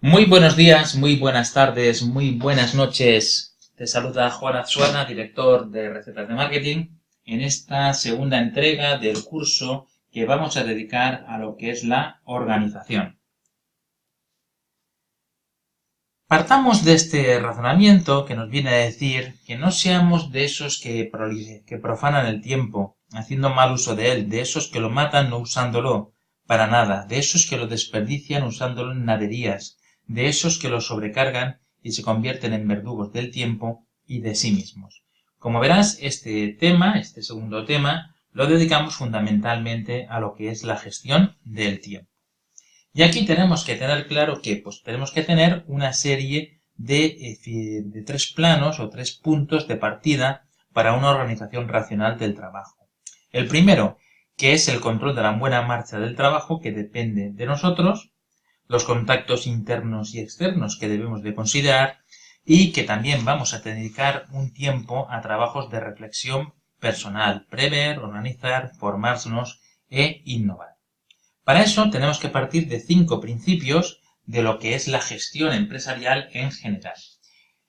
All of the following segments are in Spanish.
Muy buenos días, muy buenas tardes, muy buenas noches. Te saluda Juan Azuana, director de Recetas de Marketing, en esta segunda entrega del curso que vamos a dedicar a lo que es la organización. Partamos de este razonamiento que nos viene a decir que no seamos de esos que profanan el tiempo, haciendo mal uso de él, de esos que lo matan no usándolo para nada, de esos que lo desperdician usándolo en naderías, de esos que lo sobrecargan y se convierten en verdugos del tiempo y de sí mismos. Como verás, este segundo tema, lo dedicamos fundamentalmente a lo que es la gestión del tiempo. Y aquí tenemos que tener claro que pues tenemos que tener una serie de tres planos o tres puntos de partida para una organización racional del trabajo. El primero, que es el control de la buena marcha del trabajo, que depende de nosotros, los contactos internos y externos que debemos de considerar y que también vamos a dedicar un tiempo a trabajos de reflexión personal, prever, organizar, formarnos e innovar. Para eso tenemos que partir de 5 principios de lo que es la gestión empresarial en general.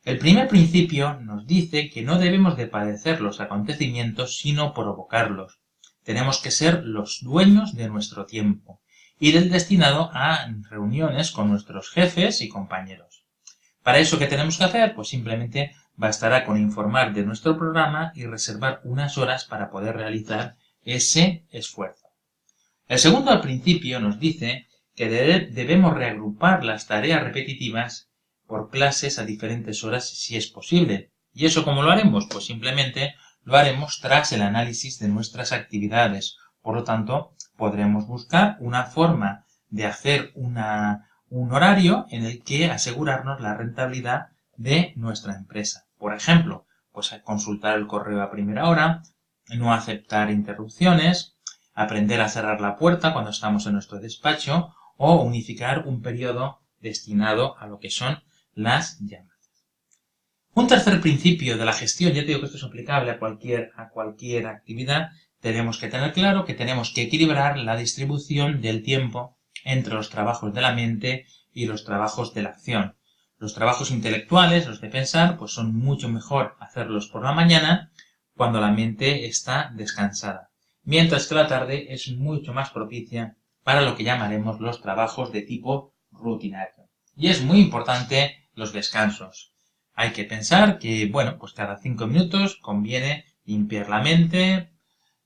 El primer principio nos dice que no debemos de padecer los acontecimientos sino provocarlos. Tenemos que ser los dueños de nuestro tiempo y del destinado a reuniones con nuestros jefes y compañeros. Para eso, ¿qué tenemos que hacer? Pues simplemente bastará con informar de nuestro programa y reservar unas horas para poder realizar ese esfuerzo. El segundo principio nos dice que debemos reagrupar las tareas repetitivas por clases a diferentes horas si es posible. ¿Y eso cómo lo haremos? Pues simplemente lo haremos tras el análisis de nuestras actividades. Por lo tanto, podremos buscar una forma de hacer un horario en el que asegurarnos la rentabilidad de nuestra empresa. Por ejemplo, pues consultar el correo a primera hora, no aceptar interrupciones, aprender a cerrar la puerta cuando estamos en nuestro despacho o unificar un periodo destinado a lo que son las llamadas. Un tercer principio de la gestión, ya te digo que esto es aplicable a cualquier actividad, tenemos que tener claro que tenemos que equilibrar la distribución del tiempo entre los trabajos de la mente y los trabajos de la acción. Los trabajos intelectuales, los de pensar, pues son mucho mejor hacerlos por la mañana cuando la mente está descansada, mientras que la tarde es mucho más propicia para lo que llamaremos los trabajos de tipo rutinario. Y es muy importante los descansos. Hay que pensar que, bueno, pues cada 5 minutos conviene limpiar la mente,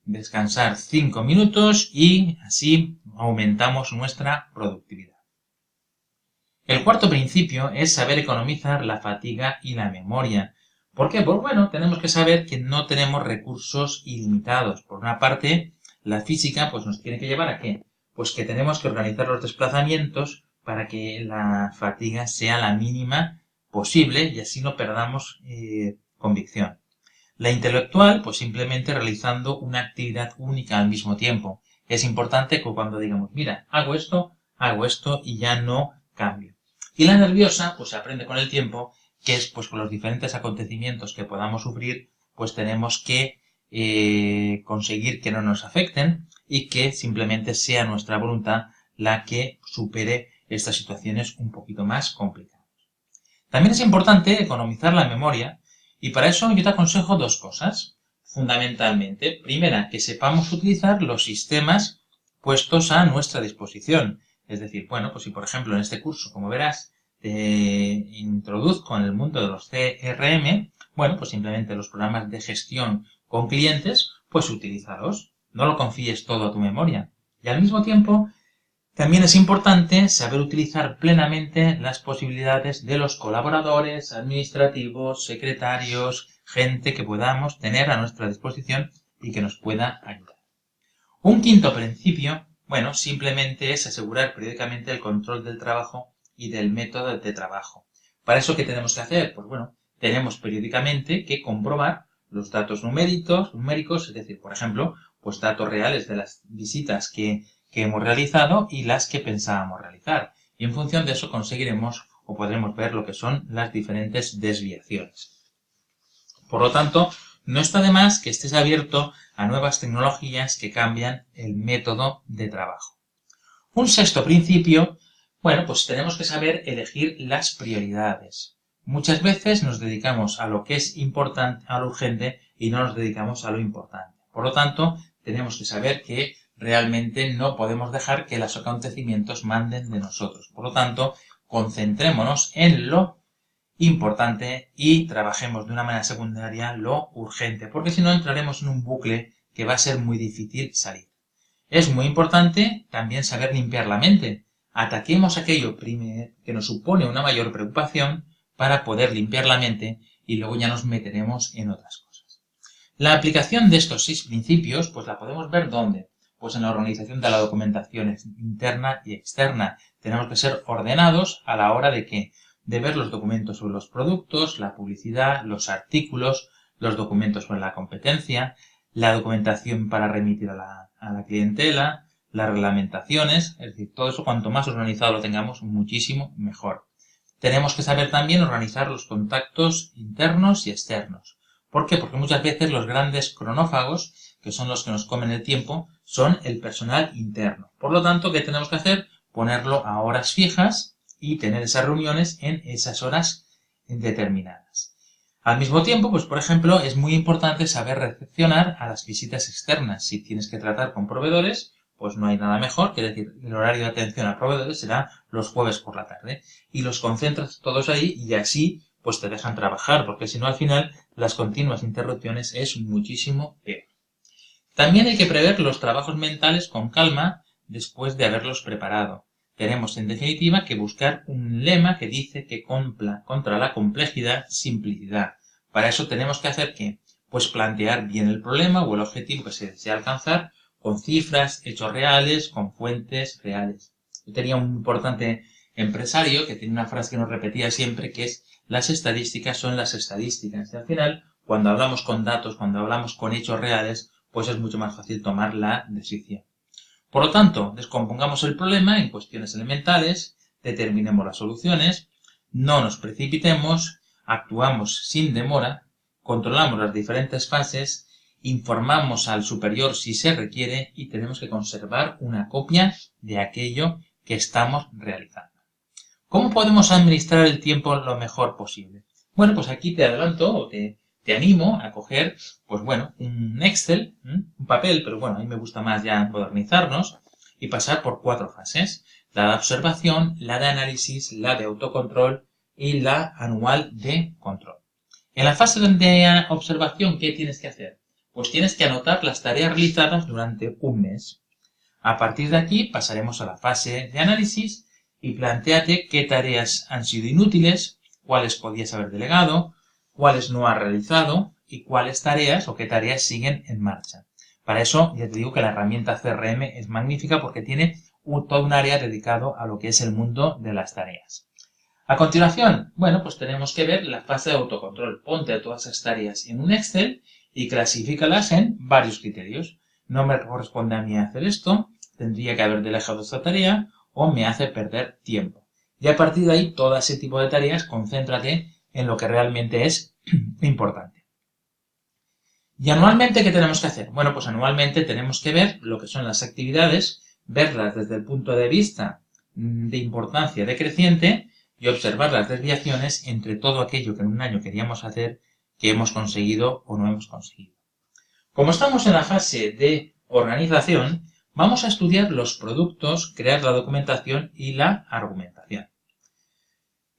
descansar 5 minutos y así aumentamos nuestra productividad. El cuarto principio es saber economizar la fatiga y la memoria. ¿Por qué? Pues bueno, tenemos que saber que no tenemos recursos ilimitados. Por una parte, la física pues nos tiene que llevar a ¿qué? Pues que tenemos que organizar los desplazamientos para que la fatiga sea la mínima posible y así no perdamos convicción. La intelectual, pues simplemente realizando una actividad única al mismo tiempo. Es importante que cuando digamos, mira, hago esto y ya no cambio. Y la nerviosa, pues se aprende con el tiempo, que es pues con los diferentes acontecimientos que podamos sufrir, pues tenemos que conseguir que no nos afecten y que simplemente sea nuestra voluntad la que supere estas situaciones un poquito más complicadas. También es importante economizar la memoria y para eso yo te aconsejo dos cosas, fundamentalmente. Primera, que sepamos utilizar los sistemas puestos a nuestra disposición. Es decir, bueno, pues si por ejemplo en este curso, como verás, te introduzco en el mundo de los CRM, bueno, pues simplemente los programas de gestión con clientes, pues utilízalos. No lo confíes todo a tu memoria. Y al mismo tiempo, también es importante saber utilizar plenamente las posibilidades de los colaboradores, administrativos, secretarios, gente que podamos tener a nuestra disposición y que nos pueda ayudar. Un quinto principio, bueno, simplemente es asegurar periódicamente el control del trabajo y del método de trabajo. ¿Para eso qué tenemos que hacer? Pues bueno, tenemos periódicamente que comprobar los datos numéricos, es decir, por ejemplo, pues datos reales de las visitas que hemos realizado y las que pensábamos realizar. Y en función de eso conseguiremos o podremos ver lo que son las diferentes desviaciones. Por lo tanto, no está de más que estés abierto a nuevas tecnologías que cambian el método de trabajo. Un sexto principio Bueno, pues tenemos que saber elegir las prioridades. Muchas veces nos dedicamos a lo que es importante, a lo urgente, y no nos dedicamos a lo importante. Por lo tanto, tenemos que saber que realmente no podemos dejar que los acontecimientos manden de nosotros. Por lo tanto, concentrémonos en lo importante y trabajemos de una manera secundaria lo urgente, porque si no entraremos en un bucle que va a ser muy difícil salir. Es muy importante también saber limpiar la mente. Ataquemos aquello que nos supone una mayor preocupación para poder limpiar la mente y luego ya nos meteremos en otras cosas. La aplicación de estos 6 principios, pues la podemos ver ¿dónde? Pues en la organización de la documentación interna y externa. Tenemos que ser ordenados a la hora de ¿qué? De ver los documentos sobre los productos, la publicidad, los artículos, los documentos sobre la competencia, la documentación para remitir a la clientela, las reglamentaciones, es decir, todo eso cuanto más organizado lo tengamos, muchísimo mejor. Tenemos que saber también organizar los contactos internos y externos. ¿Por qué? Porque muchas veces los grandes cronófagos, que son los que nos comen el tiempo, son el personal interno. Por lo tanto, ¿qué tenemos que hacer? Ponerlo a horas fijas y tener esas reuniones en esas horas determinadas. Al mismo tiempo, pues por ejemplo, es muy importante saber recepcionar a las visitas externas. Si tienes que tratar con proveedores, pues no hay nada mejor que decir, el horario de atención a proveedores será los jueves por la tarde. Y los concentras todos ahí y así pues te dejan trabajar, porque si no al final las continuas interrupciones es muchísimo peor. También hay que prever los trabajos mentales con calma después de haberlos preparado. Tenemos en definitiva que buscar un lema que dice que contra la complejidad, simplicidad. Para eso tenemos que hacer ¿qué? Pues plantear bien el problema o el objetivo que se desea alcanzar con cifras, hechos reales, con fuentes reales. Yo tenía un importante empresario que tiene una frase que nos repetía siempre que es las estadísticas son las estadísticas. Y al final, cuando hablamos con datos, cuando hablamos con hechos reales, pues es mucho más fácil tomar la decisión. Por lo tanto, descompongamos el problema en cuestiones elementales, determinemos las soluciones, no nos precipitemos, actuamos sin demora, controlamos las diferentes fases, informamos al superior si se requiere y tenemos que conservar una copia de aquello que estamos realizando. ¿Cómo podemos administrar el tiempo lo mejor posible? Bueno, pues aquí te adelanto o te animo a coger, pues bueno, un Excel, un papel, pero bueno, a mí me gusta más ya modernizarnos y pasar por 4 fases. La de observación, la de análisis, la de autocontrol y la anual de control. En la fase de observación, ¿qué tienes que hacer? Pues tienes que anotar las tareas realizadas durante un mes. A partir de aquí pasaremos a la fase de análisis y plantéate qué tareas han sido inútiles, cuáles podías haber delegado, cuáles no has realizado y cuáles tareas o qué tareas siguen en marcha. Para eso ya te digo que la herramienta CRM es magnífica porque tiene todo un área dedicado a lo que es el mundo de las tareas. A continuación, bueno, pues tenemos que ver la fase de autocontrol. Ponte todas esas tareas en un Excel y clasifícalas en varios criterios. No me corresponde a mí hacer esto, tendría que haber delegado esta tarea o me hace perder tiempo. Y a partir de ahí, todo ese tipo de tareas, concéntrate en lo que realmente es importante. ¿Y anualmente qué tenemos que hacer? Bueno, pues anualmente tenemos que ver lo que son las actividades, verlas desde el punto de vista de importancia decreciente y observar las desviaciones entre todo aquello que en un año queríamos hacer, que hemos conseguido o no hemos conseguido. Como estamos en la fase de organización, vamos a estudiar los productos, crear la documentación y la argumentación.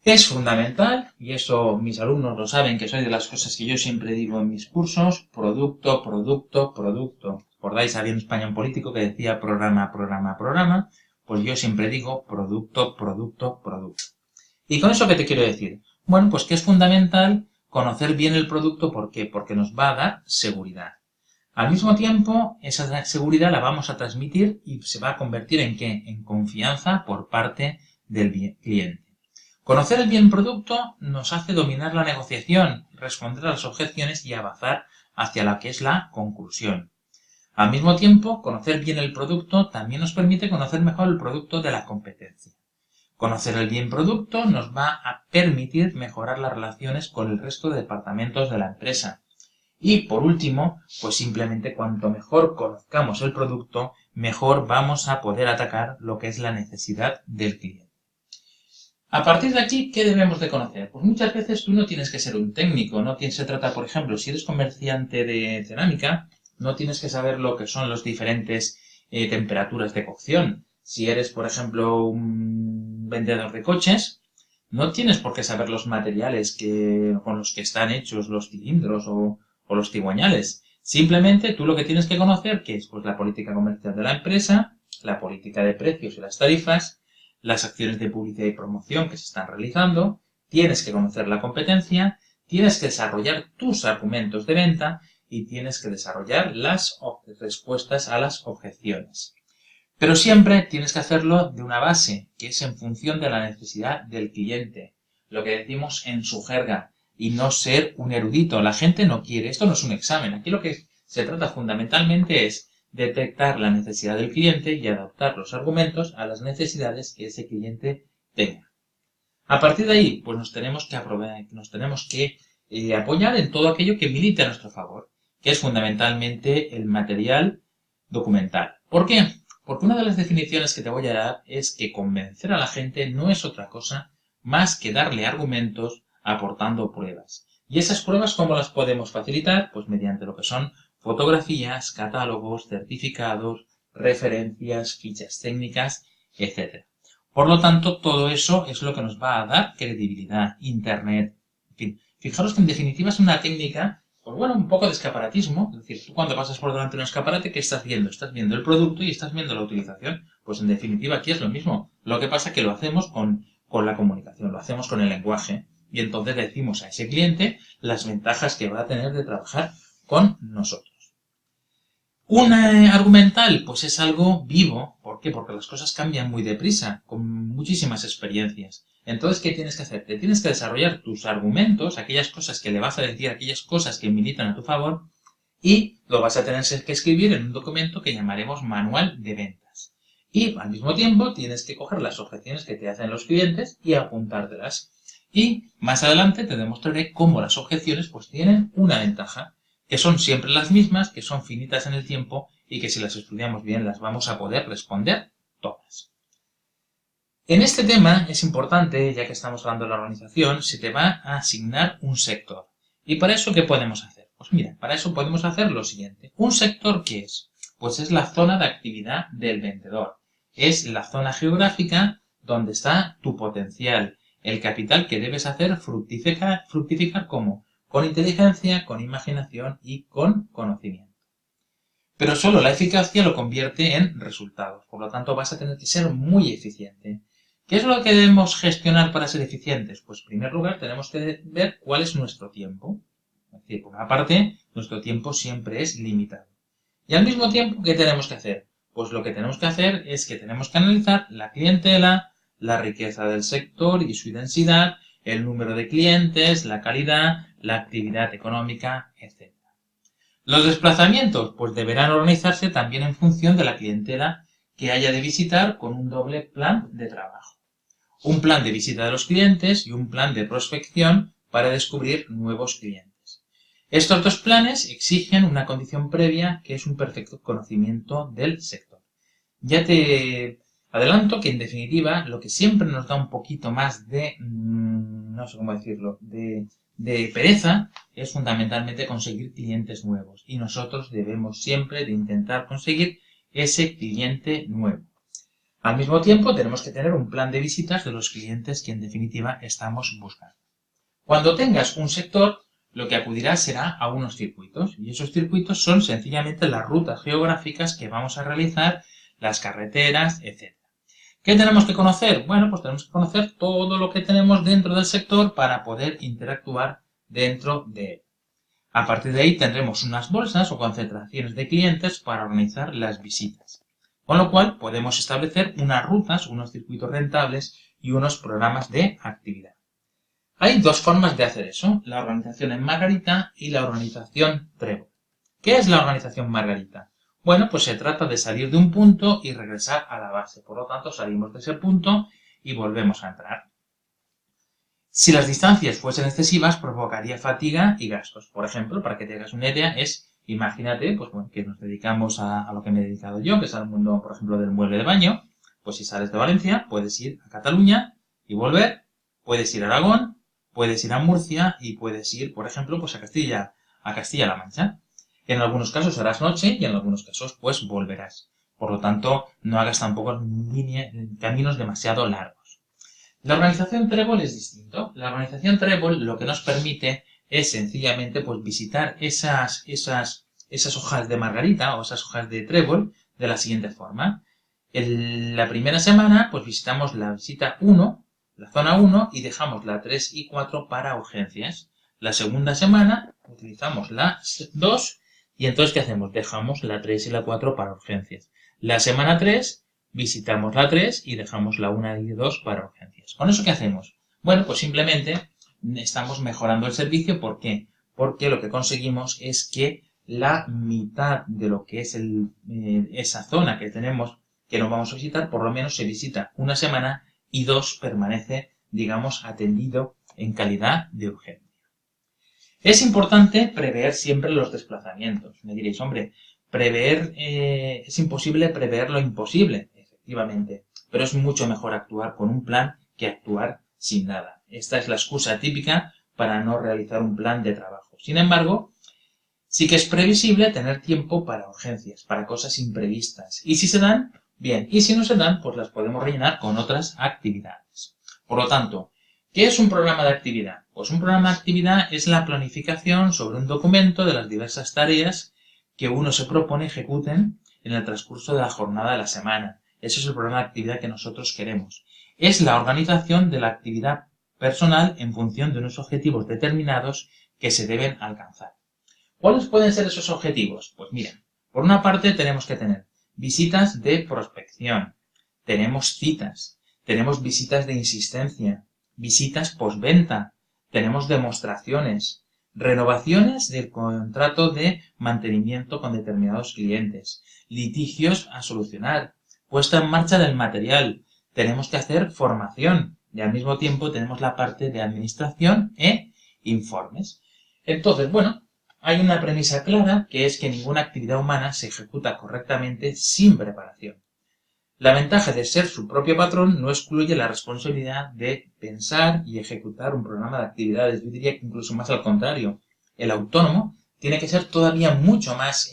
Es fundamental, y eso mis alumnos lo saben, que soy de las cosas que yo siempre digo en mis cursos, producto, producto, producto. ¿Recordáis? Había un español político que decía programa, programa, programa. Pues yo siempre digo producto, producto, producto. ¿Y con eso qué te quiero decir? Bueno, pues que es fundamental conocer bien el producto. ¿Por qué? Porque nos va a dar seguridad. Al mismo tiempo, esa seguridad la vamos a transmitir y se va a convertir en ¿qué? En confianza por parte del cliente. Conocer el bien producto nos hace dominar la negociación, responder a las objeciones y avanzar hacia lo que es la conclusión. Al mismo tiempo, conocer bien el producto también nos permite conocer mejor el producto de la competencia. Conocer el bien producto nos va a permitir mejorar las relaciones con el resto de departamentos de la empresa. Y por último, pues simplemente cuanto mejor conozcamos el producto, mejor vamos a poder atacar lo que es la necesidad del cliente. A partir de aquí, ¿qué debemos de conocer? Pues muchas veces tú no tienes que ser un técnico, no se trata, por ejemplo, si eres comerciante de cerámica, no tienes que saber lo que son las diferentes temperaturas de cocción. Si eres, por ejemplo, un vendedor de coches, no tienes por qué saber los materiales con los que están hechos los cilindros o los cigüeñales. Simplemente tú lo que tienes que conocer, que es pues, la política comercial de la empresa, la política de precios y las tarifas, las acciones de publicidad y promoción que se están realizando, tienes que conocer la competencia, tienes que desarrollar tus argumentos de venta y tienes que desarrollar las respuestas a las objeciones. Pero siempre tienes que hacerlo de una base, que es en función de la necesidad del cliente, lo que decimos en su jerga, y no ser un erudito. La gente no quiere, esto no es un examen, aquí lo que se trata fundamentalmente es detectar la necesidad del cliente y adaptar los argumentos a las necesidades que ese cliente tenga. A partir de ahí, pues nos tenemos que apoyar en todo aquello que milite a nuestro favor, que es fundamentalmente el material documental. ¿Por qué? Porque una de las definiciones que te voy a dar es que convencer a la gente no es otra cosa más que darle argumentos aportando pruebas. ¿Y esas pruebas cómo las podemos facilitar? Pues mediante lo que son fotografías, catálogos, certificados, referencias, fichas técnicas, etc. Por lo tanto, todo eso es lo que nos va a dar credibilidad, Internet, en fin. Fijaros que en definitiva es una técnica, pues bueno, un poco de escaparatismo. Es decir, tú cuando pasas por delante de un escaparate, ¿qué estás viendo? Estás viendo el producto y estás viendo la utilización. Pues en definitiva aquí es lo mismo. Lo que pasa es que lo hacemos con la comunicación, lo hacemos con el lenguaje. Y entonces decimos a ese cliente las ventajas que va a tener de trabajar con nosotros. Un argumental, pues es algo vivo. ¿Por qué? Porque las cosas cambian muy deprisa, con muchísimas experiencias. Entonces, ¿qué tienes que hacer? Te tienes que desarrollar tus argumentos, aquellas cosas que le vas a decir, aquellas cosas que militan a tu favor, y lo vas a tener que escribir en un documento que llamaremos manual de ventas. Y al mismo tiempo tienes que coger las objeciones que te hacen los clientes y apuntártelas. Y más adelante te demostraré cómo las objeciones pues tienen una ventaja, que son siempre las mismas, que son finitas en el tiempo y que si las estudiamos bien las vamos a poder responder todas. En este tema es importante, ya que estamos hablando de la organización, se te va a asignar un sector. ¿Y para eso qué podemos hacer? Pues mira, para eso podemos hacer lo siguiente. ¿Un sector qué es? Pues es la zona de actividad del vendedor. Es la zona geográfica donde está tu potencial, el capital que debes hacer fructificar ¿cómo? Con inteligencia, con imaginación y con conocimiento. Pero solo la eficacia lo convierte en resultados. Por lo tanto, vas a tener que ser muy eficiente. ¿Qué es lo que debemos gestionar para ser eficientes? Pues en primer lugar tenemos que ver cuál es nuestro tiempo. Es decir, por una parte, nuestro tiempo siempre es limitado. Y al mismo tiempo, ¿qué tenemos que hacer? Pues lo que tenemos que hacer es que tenemos que analizar la clientela, la riqueza del sector y su densidad, el número de clientes, la calidad, la actividad económica, etc. Los desplazamientos, pues deberán organizarse también en función de la clientela que haya de visitar con un doble plan de trabajo. Un plan de visita de los clientes y un plan de prospección para descubrir nuevos clientes. Estos dos planes exigen una condición previa que es un perfecto conocimiento del sector. Ya te adelanto que en definitiva lo que siempre nos da un poquito más de, no sé cómo decirlo, de pereza es fundamentalmente conseguir clientes nuevos y nosotros debemos siempre de intentar conseguir ese cliente nuevo. Al mismo tiempo tenemos que tener un plan de visitas de los clientes que en definitiva estamos buscando. Cuando tengas un sector, lo que acudirás será a unos circuitos y esos circuitos son sencillamente las rutas geográficas que vamos a realizar, las carreteras, etc. ¿Qué tenemos que conocer? Bueno, pues tenemos que conocer todo lo que tenemos dentro del sector para poder interactuar dentro de él. A partir de ahí tendremos unas bolsas o concentraciones de clientes para organizar las visitas. Con lo cual podemos establecer unas rutas, unos circuitos rentables y unos programas de actividad. Hay dos formas de hacer eso, la organización en Margarita y la organización Trébol. ¿Qué es la organización Margarita? Bueno, pues se trata de salir de un punto y regresar a la base. Por lo tanto, salimos de ese punto y volvemos a entrar. Si las distancias fuesen excesivas, provocaría fatiga y gastos. Por ejemplo, para que te hagas una idea, imagínate, pues bueno, que nos dedicamos a lo que me he dedicado yo, que es al mundo, por ejemplo, del mueble de baño. Pues si sales de Valencia, puedes ir a Cataluña y volver Puedes ir a Aragón, puedes ir a Murcia y puedes ir, por ejemplo, pues a Castilla-La Mancha. En algunos casos harás noche y en algunos casos pues volverás. Por lo tanto, no hagas tampoco caminos demasiado largos. La organización Trébol es distinto. La organización Trébol lo que nos permite es sencillamente pues visitar esas hojas de margarita o esas hojas de trébol de la siguiente forma. La primera semana pues visitamos la visita 1, la zona 1 y dejamos la 3 y 4 para urgencias. La segunda semana utilizamos la 2 y entonces ¿qué hacemos? Dejamos la 3 y la 4 para urgencias. La semana 3 visitamos la 3 y dejamos la 1 y 2 para urgencias. ¿Con eso qué hacemos? Bueno, pues simplemente estamos mejorando el servicio. ¿Por qué? Porque lo que conseguimos es que la mitad de lo que es esa zona que tenemos que nos vamos a visitar, por lo menos se visita una semana y 2 permanece, digamos, atendido en calidad de urgencia. Es importante prever siempre los desplazamientos. Me diréis, hombre, es imposible prever lo imposible, efectivamente, pero es mucho mejor actuar con un plan que actuar sin nada. Esta es la excusa típica para no realizar un plan de trabajo. Sin embargo, sí que es previsible tener tiempo para urgencias, para cosas imprevistas. Y si se dan, bien. Y si no se dan, pues las podemos rellenar con otras actividades. Por lo tanto, ¿qué es un programa de actividad? Pues un programa de actividad es la planificación sobre un documento de las diversas tareas que uno se propone ejecuten en el transcurso de la jornada de la semana. Ese es el programa de actividad que nosotros queremos. Es la organización de la actividad personal en función de unos objetivos determinados que se deben alcanzar. ¿Cuáles pueden ser esos objetivos? Pues miren, por una parte tenemos que tener visitas de prospección, tenemos citas, tenemos visitas de insistencia, visitas postventa, tenemos demostraciones, renovaciones del contrato de mantenimiento con determinados clientes, litigios a solucionar, puesta en marcha del material, tenemos que hacer formación y al mismo tiempo tenemos la parte de administración e informes. Entonces, bueno, hay una premisa clara que es que ninguna actividad humana se ejecuta correctamente sin preparación. La ventaja de ser su propio patrón no excluye la responsabilidad de pensar y ejecutar un programa de actividades. Yo diría que incluso más al contrario. El autónomo tiene que ser todavía mucho más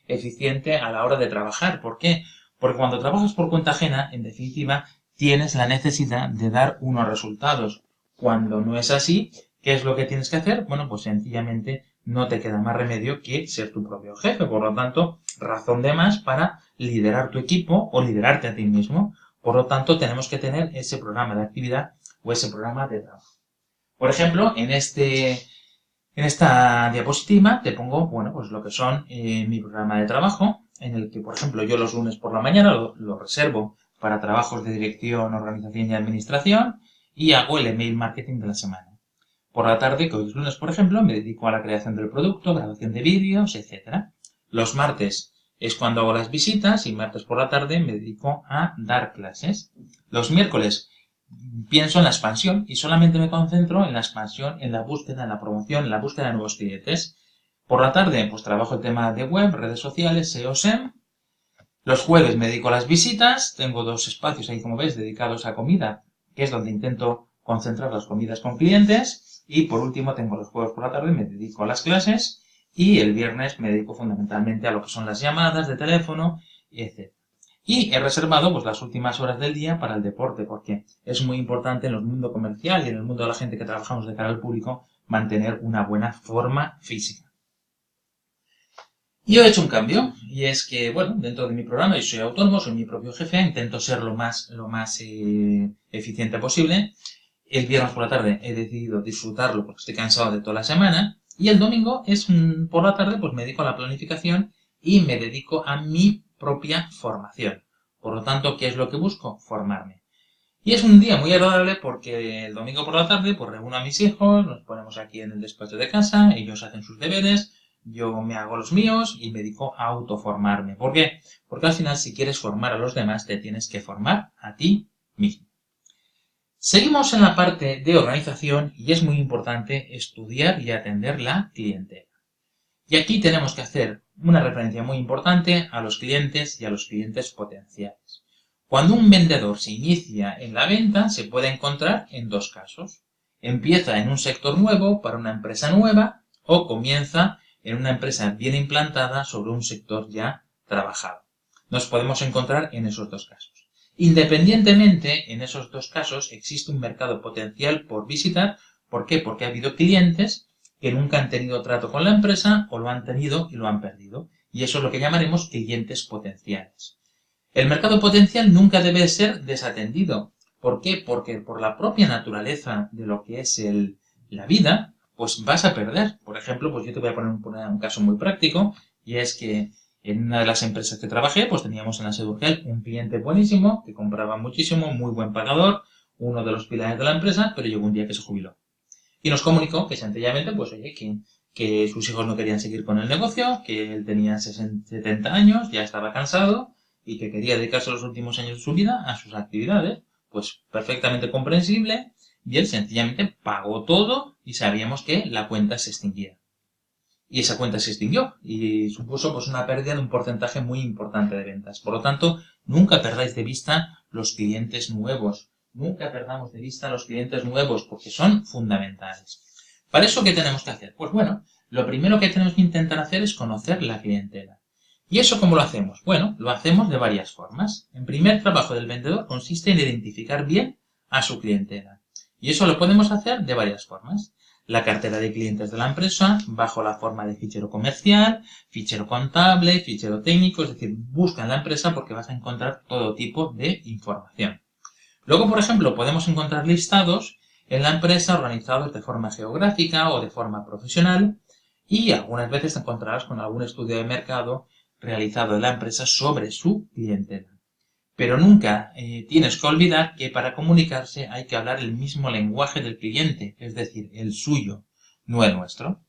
eficiente a la hora de trabajar. ¿Por qué? Porque cuando trabajas por cuenta ajena, en definitiva, tienes la necesidad de dar unos resultados. Cuando no es así, ¿qué es lo que tienes que hacer? Bueno, pues sencillamente no te queda más remedio que ser tu propio jefe. Por lo tanto, razón de más para liderar tu equipo o liderarte a ti mismo. Por lo tanto, tenemos que tener ese programa de actividad o ese programa de trabajo. Por ejemplo, en esta diapositiva te pongo, bueno, pues lo que son mi programa de trabajo, en el que, por ejemplo, yo los lunes por la mañana lo reservo para trabajos de dirección, organización y administración y hago el email marketing de la semana. Por la tarde, que hoy es lunes, por ejemplo, me dedico a la creación del producto, grabación de vídeos, etc. Los martes es cuando hago las visitas y martes por la tarde me dedico a dar clases. Los miércoles pienso en la expansión y solamente me concentro en la expansión, en la búsqueda, en la promoción, en la búsqueda de nuevos clientes. Por la tarde, pues trabajo el tema de web, redes sociales, SEO, SEM. Los jueves me dedico a las visitas. Tengo 2 espacios ahí, como ves, dedicados a comida, que es donde intento concentrar las comidas con clientes. Y por último tengo los jueves por la tarde, me dedico a las clases y el viernes me dedico fundamentalmente a lo que son las llamadas de teléfono, etc. Y he reservado pues las últimas horas del día para el deporte, porque es muy importante en el mundo comercial y en el mundo de la gente que trabajamos de cara al público mantener una buena forma física. Yo he hecho un cambio, y es que, bueno, dentro de mi programa, yo soy autónomo, soy mi propio jefe, intento ser lo más eficiente posible. El viernes por la tarde he decidido disfrutarlo porque estoy cansado de toda la semana. Y el domingo por la tarde, pues me dedico a la planificación y me dedico a mi propia formación. Por lo tanto, ¿qué es lo que busco? Formarme. Y es un día muy agradable porque el domingo por la tarde, pues reúno a mis hijos, nos ponemos aquí en el despacho de casa, ellos hacen sus deberes, yo me hago los míos y me dedico a autoformarme. ¿Por qué? Porque al final, si quieres formar a los demás, te tienes que formar a ti mismo. Seguimos en la parte de organización y es muy importante estudiar y atender la clientela. Y aquí tenemos que hacer una referencia muy importante a los clientes y a los clientes potenciales. Cuando un vendedor se inicia en la venta, se puede encontrar en dos casos. Empieza en un sector nuevo para una empresa nueva o comienza en una empresa bien implantada sobre un sector ya trabajado. Nos podemos encontrar en esos dos casos. Independientemente, en esos dos casos existe un mercado potencial por visitar. ¿Por qué? Porque ha habido clientes que nunca han tenido trato con la empresa o lo han tenido y lo han perdido. Y eso es lo que llamaremos clientes potenciales. El mercado potencial nunca debe ser desatendido. ¿Por qué? Porque por la propia naturaleza de lo que es la vida, pues vas a perder. Por ejemplo, pues yo te voy a poner un caso muy práctico, y es que en una de las empresas que trabajé, pues teníamos en la Sedurgel un cliente buenísimo, que compraba muchísimo, muy buen pagador, uno de los pilares de la empresa, pero llegó un día que se jubiló. Y nos comunicó que sencillamente, pues oye, que sus hijos no querían seguir con el negocio, que él tenía 70 años, ya estaba cansado y que quería dedicarse los últimos años de su vida a sus actividades. Pues perfectamente comprensible, y él sencillamente pagó todo y sabíamos que la cuenta se extinguía. Y esa cuenta se extinguió y supuso pues una pérdida de un porcentaje muy importante de ventas. Por lo tanto, nunca perdáis de vista los clientes nuevos. Nunca perdamos de vista los clientes nuevos porque son fundamentales. ¿Para eso qué tenemos que hacer? Pues bueno, lo primero que tenemos que intentar hacer es conocer la clientela. ¿Y eso cómo lo hacemos? Bueno, lo hacemos de varias formas. El primer trabajo del vendedor consiste en identificar bien a su clientela. Y eso lo podemos hacer de varias formas. La cartera de clientes de la empresa, bajo la forma de fichero comercial, fichero contable, fichero técnico, es decir, busca en la empresa porque vas a encontrar todo tipo de información. Luego, por ejemplo, podemos encontrar listados en la empresa organizados de forma geográfica o de forma profesional, y algunas veces te encontrarás con algún estudio de mercado realizado en la empresa sobre su clientela. Pero nunca tienes que olvidar que para comunicarse hay que hablar el mismo lenguaje del cliente, es decir, el suyo, no el nuestro.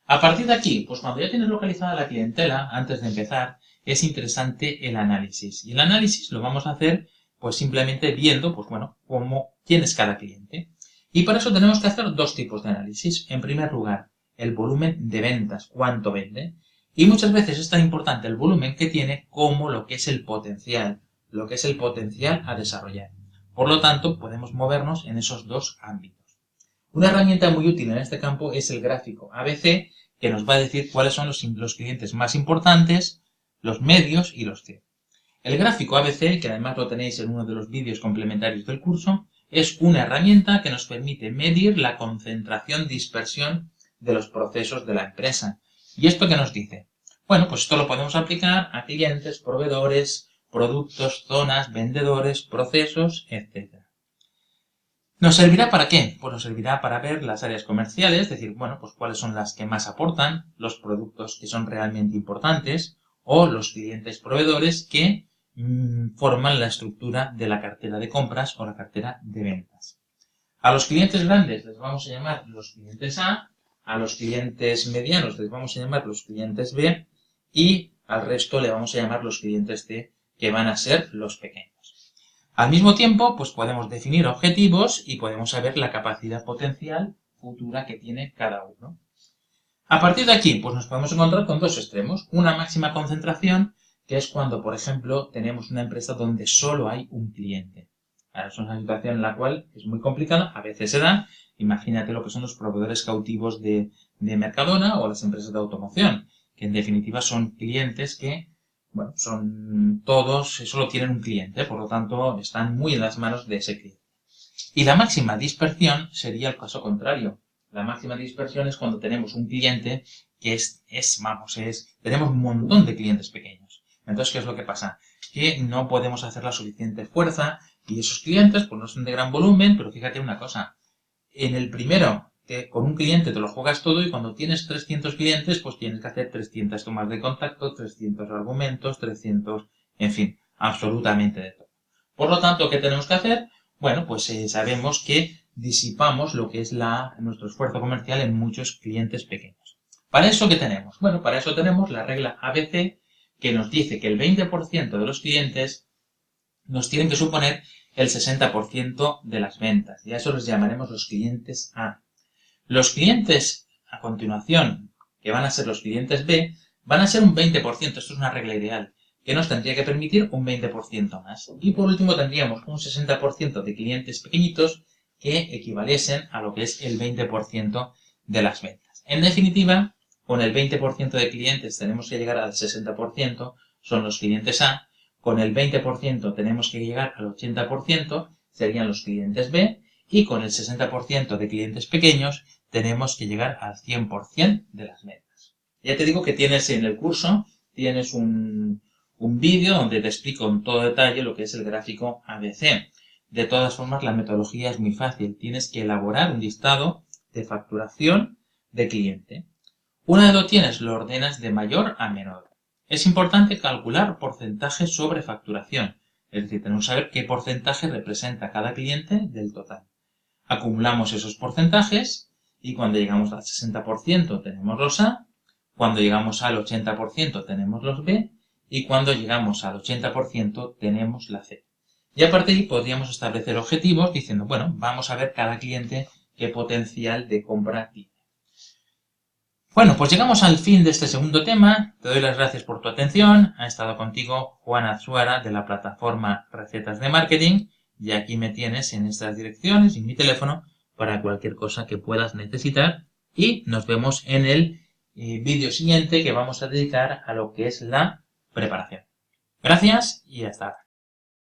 A partir de aquí, pues cuando ya tienes localizada la clientela, antes de empezar, es interesante el análisis. Y el análisis lo vamos a hacer pues simplemente viendo, pues bueno, quién es cada cliente. Y para eso tenemos que hacer dos tipos de análisis. En primer lugar, el volumen de ventas, cuánto vende. Y muchas veces es tan importante el volumen que tiene como lo que es el potencial a desarrollar. Por lo tanto, podemos movernos en esos dos ámbitos. Una herramienta muy útil en este campo es el gráfico ABC, que nos va a decir cuáles son los clientes más importantes, los medios y los C. El gráfico ABC, que además lo tenéis en uno de los vídeos complementarios del curso, es una herramienta que nos permite medir la concentración-dispersión de los procesos de la empresa. ¿Y esto qué nos dice? Bueno, pues esto lo podemos aplicar a clientes, proveedores, productos, zonas, vendedores, procesos, etc. ¿Nos servirá para qué? Pues nos servirá para ver las áreas comerciales, es decir, bueno, pues cuáles son las que más aportan, los productos que son realmente importantes o los clientes proveedores que forman la estructura de la cartera de compras o la cartera de ventas. A los clientes grandes les vamos a llamar los clientes a los clientes medianos les vamos a llamar los clientes B y al resto le vamos a llamar los clientes C, que van a ser los pequeños. Al mismo tiempo, pues podemos definir objetivos y podemos saber la capacidad potencial futura que tiene cada uno. A partir de aquí, pues nos podemos encontrar con dos extremos. Una máxima concentración, que es cuando, por ejemplo, tenemos una empresa donde solo hay un cliente. Ahora, es una situación en la cual es muy complicada, a veces se da. Imagínate lo que son los proveedores cautivos de Mercadona o las empresas de automoción, que en definitiva son clientes que bueno, son todos, solo tienen un cliente, por lo tanto, están muy en las manos de ese cliente. Y la máxima dispersión sería el caso contrario. La máxima dispersión es cuando tenemos un cliente que tenemos un montón de clientes pequeños. Entonces, ¿qué es lo que pasa? Que no podemos hacer la suficiente fuerza y esos clientes, pues no son de gran volumen, pero fíjate una cosa. En el primero, con un cliente te lo juegas todo y cuando tienes 300 clientes, pues tienes que hacer 300 tomas de contacto, 300 argumentos, 300, en fin, absolutamente de todo. Por lo tanto, ¿qué tenemos que hacer? Bueno, pues sabemos que disipamos lo que es nuestro esfuerzo comercial en muchos clientes pequeños. ¿Para eso qué tenemos? Bueno, para eso tenemos la regla ABC, que nos dice que el 20% de los clientes nos tienen que suponer el 60% de las ventas. Y a eso les llamaremos los clientes A. Los clientes, a continuación, que van a ser los clientes B, van a ser un 20%, esto es una regla ideal. que nos tendría que permitir un 20% más. Y por último tendríamos un 60% de clientes pequeñitos que equivaliesen a lo que es el 20% de las ventas. En definitiva, con el 20% de clientes tenemos que llegar al 60%, son los clientes A. Con el 20% tenemos que llegar al 80%, serían los clientes B. Y con el 60% de clientes pequeños tenemos que llegar al 100% de las ventas. Ya te digo que tienes en el curso, tienes un vídeo donde te explico en todo detalle lo que es el gráfico ABC. De todas formas, la metodología es muy fácil. Tienes que elaborar un listado de facturación de cliente. Una vez lo tienes, lo ordenas de mayor a menor. Es importante calcular porcentajes sobre facturación. Es decir, tenemos que saber qué porcentaje representa cada cliente del total. Acumulamos esos porcentajes y cuando llegamos al 60% tenemos los A, cuando llegamos al 80% tenemos los B y cuando llegamos al 80% tenemos la C. Y a partir de ahí podríamos establecer objetivos diciendo, bueno, vamos a ver cada cliente qué potencial de compra tiene. Bueno, pues llegamos al fin de este segundo tema. Te doy las gracias por tu atención. Ha estado contigo Juan Azuara de la plataforma Recetas de Marketing. Y aquí me tienes en estas direcciones y en mi teléfono para cualquier cosa que puedas necesitar. Y nos vemos en el vídeo siguiente que vamos a dedicar a lo que es la preparación. Gracias y hasta ahora.